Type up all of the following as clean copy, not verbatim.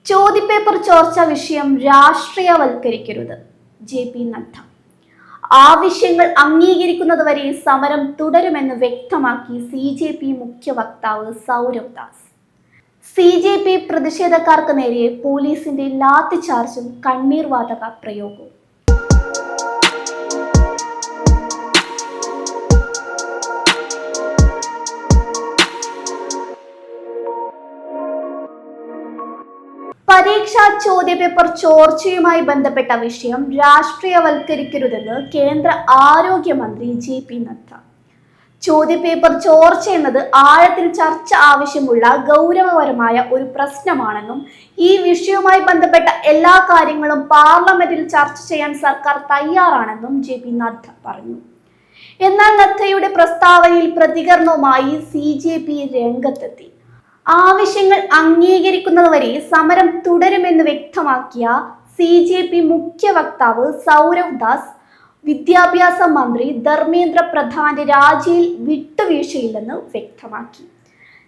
ചോദ്യപേപ്പർ ചോർച്ച വിഷയം രാഷ്ട്രീയവൽക്കരിക്കരുത്. JP നദ്ദ ആവശ്യങ്ങൾ അംഗീകരിക്കുന്നതുവരെ സമരം തുടരുമെന്ന് വ്യക്തമാക്കി CJP മുഖ്യ വക്താവ് സൗരവ് ദാസ്. CJP പ്രതിഷേധക്കാർക്ക് നേരെ പോലീസിന്റെ ലാത്തി ചാർജും കണ്ണീർ വാതക പ്രയോഗവും. പരീക്ഷാ ചോദ്യപേപ്പർ ചോർച്ചയുമായി ബന്ധപ്പെട്ട വിഷയം രാഷ്ട്രീയവൽക്കരിക്കരുതെന്ന് കേന്ദ്ര ആരോഗ്യമന്ത്രി JP നദ്ദ. ചോദ്യപേപ്പർ ചോർച്ച എന്നത് ആഴത്തിൽ ചർച്ച ആവശ്യമുള്ള ഗൗരവപരമായ ഒരു പ്രശ്നമാണെന്നും ഈ വിഷയവുമായി ബന്ധപ്പെട്ട എല്ലാ കാര്യങ്ങളും പാർലമെന്റിൽ ചർച്ച ചെയ്യാൻ സർക്കാർ തയ്യാറാണെന്നും JP നദ്ദ പറഞ്ഞു. എന്നാൽ നദ്ദയുടെ പ്രസ്താവനയിൽ പ്രതികരണവുമായി CJP രംഗത്തെത്തി. ആവശ്യങ്ങൾ അംഗീകരിക്കുന്നതുവരെ സമരം തുടരുമെന്ന് വ്യക്തമാക്കിയ CJP മുഖ്യ വക്താവ് സൗരവ് ദാസ് വിദ്യാഭ്യാസ മന്ത്രി ധർമ്മേന്ദ്ര പ്രധാന്റെ രാജിയിൽ വിട്ടുവീഴ്ചയില്ലെന്ന് വ്യക്തമാക്കി.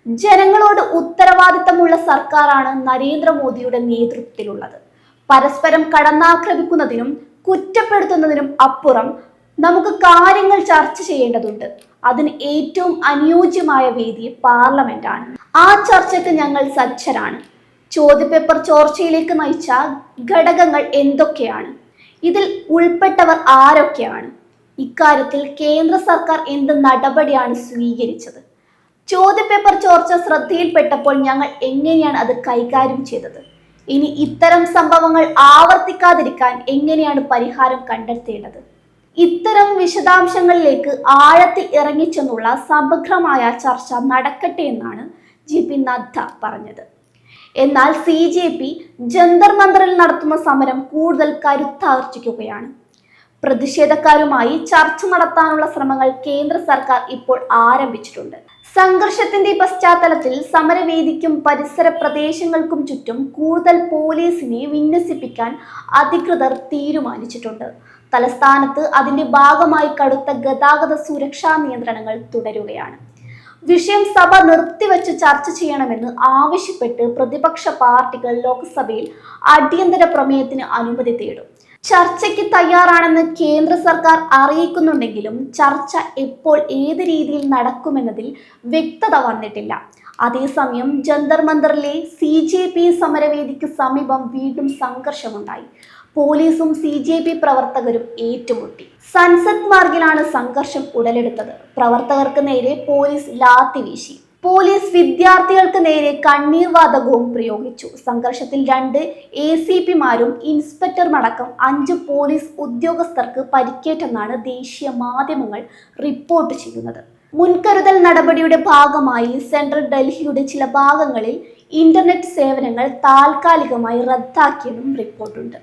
ജനങ്ങളോട് ഉത്തരവാദിത്തമുള്ള സർക്കാരാണ് നരേന്ദ്രമോദിയുടെ നേതൃത്വത്തിലുള്ളത്. പരസ്പരം കടന്നാക്രമിക്കുന്നതിനും കുറ്റപ്പെടുത്തുന്നതിനും അപ്പുറം നമുക്ക് കാര്യങ്ങൾ ചർച്ച ചെയ്യേണ്ടതുണ്ട്. അതിന് ഏറ്റവും അനുയോജ്യമായ വേദി പാർലമെന്റാണ്. ആ ചർച്ചയ്ക്ക് ഞങ്ങൾ സജ്ജരാണ്. ചോദ്യപേപ്പർ ചോർച്ചയിലേക്ക് നയിച്ച ഘടകങ്ങൾ എന്തൊക്കെയാണ്? ഇതിൽ ഉൾപ്പെട്ടവർ ആരൊക്കെയാണ്? ഇക്കാര്യത്തിൽ കേന്ദ്ര സർക്കാർ എന്ത് നടപടിയാണ് സ്വീകരിച്ചത്? ചോദ്യപേപ്പർ ചോർച്ച ശ്രദ്ധയിൽപ്പെട്ടപ്പോൾ ഞങ്ങൾ എങ്ങനെയാണ് അത് കൈകാര്യം ചെയ്തത്? ഇനി ഇത്തരം സംഭവങ്ങൾ ആവർത്തിക്കാതിരിക്കാൻ എങ്ങനെയാണ് പരിഹാരം കണ്ടെത്തേണ്ടത്? ഇത്തരം വിശദാംശങ്ങളിലേക്ക് ആഴത്തിൽ ഇറങ്ങിച്ചെന്നുള്ള സമഗ്രമായ ചർച്ച നടക്കട്ടെ എന്നാണ് JP നദ്ദ പറഞ്ഞത്. എന്നാൽ CJP ജന്തർ മന്ദറിൽ നടത്തുന്ന സമരം കൂടുതൽ കരുത്താർജിക്കുകയാണ്. പ്രതിഷേധക്കാരുമായി ചർച്ച നടത്താനുള്ള ശ്രമങ്ങൾ കേന്ദ്ര സർക്കാർ ഇപ്പോൾ ആരംഭിച്ചിട്ടുണ്ട്. സംഘർഷത്തിന്റെ പശ്ചാത്തലത്തിൽ സമരവേദിക്കും പരിസര പ്രദേശങ്ങൾക്കും ചുറ്റും കൂടുതൽ പോലീസിനെ വിന്യസിപ്പിക്കാൻ അധികൃതർ തീരുമാനിച്ചിട്ടുണ്ട്. തലസ്ഥാനത്ത് അതിന്റെ ഭാഗമായി കടുത്ത ഗതാഗത സുരക്ഷാ നിയന്ത്രണങ്ങൾ തുടരുകയാണ്. വിഷയം സഭ നിർത്തിവെച്ച് ചർച്ച ചെയ്യണമെന്ന് ആവശ്യപ്പെട്ട് പ്രതിപക്ഷ പാർട്ടികൾ ലോക്സഭയിൽ അടിയന്തര പ്രമേയത്തിന് അനുമതി തേടും. ചർച്ചയ്ക്ക് തയ്യാറാണെന്ന് കേന്ദ്ര സർക്കാർ അറിയിക്കുന്നുണ്ടെങ്കിലും ചർച്ച എപ്പോൾ ഏത് രീതിയിൽ നടക്കുമെന്നതിൽ വ്യക്തത വന്നിട്ടില്ല. അതേസമയം ജന്തർ മന്ദറിലെ CJP സമരവേദിക്ക് സമീപം വീണ്ടും സംഘർഷമുണ്ടായി. പോലീസും CJP പ്രവർത്തകരും ഏറ്റുമുട്ടി. സൻസദ് മാർഗിലാണ് സംഘർഷം ഉടലെടുത്തത്. പ്രവർത്തകർക്ക് നേരെ പോലീസ് ലാത്തി വീശി. പോലീസ് വിദ്യാർത്ഥികൾക്ക് നേരെ കണ്ണീർ വാതകവും പ്രയോഗിച്ചു. സംഘർഷത്തിൽ 2 ACPമാരും ഇൻസ്പെക്ടറുമടക്കം 5 പോലീസ് ഉദ്യോഗസ്ഥർക്ക് പരിക്കേറ്റെന്നാണ് ദേശീയ മാധ്യമങ്ങൾ റിപ്പോർട്ട് ചെയ്യുന്നത്. മുൻകരുതൽ നടപടിയുടെ ഭാഗമായി സെൻട്രൽ ഡൽഹിയുടെ ചില ഭാഗങ്ങളിൽ ഇന്റർനെറ്റ് സേവനങ്ങൾ താൽക്കാലികമായി റദ്ദാക്കിയെന്നും റിപ്പോർട്ടുണ്ട്.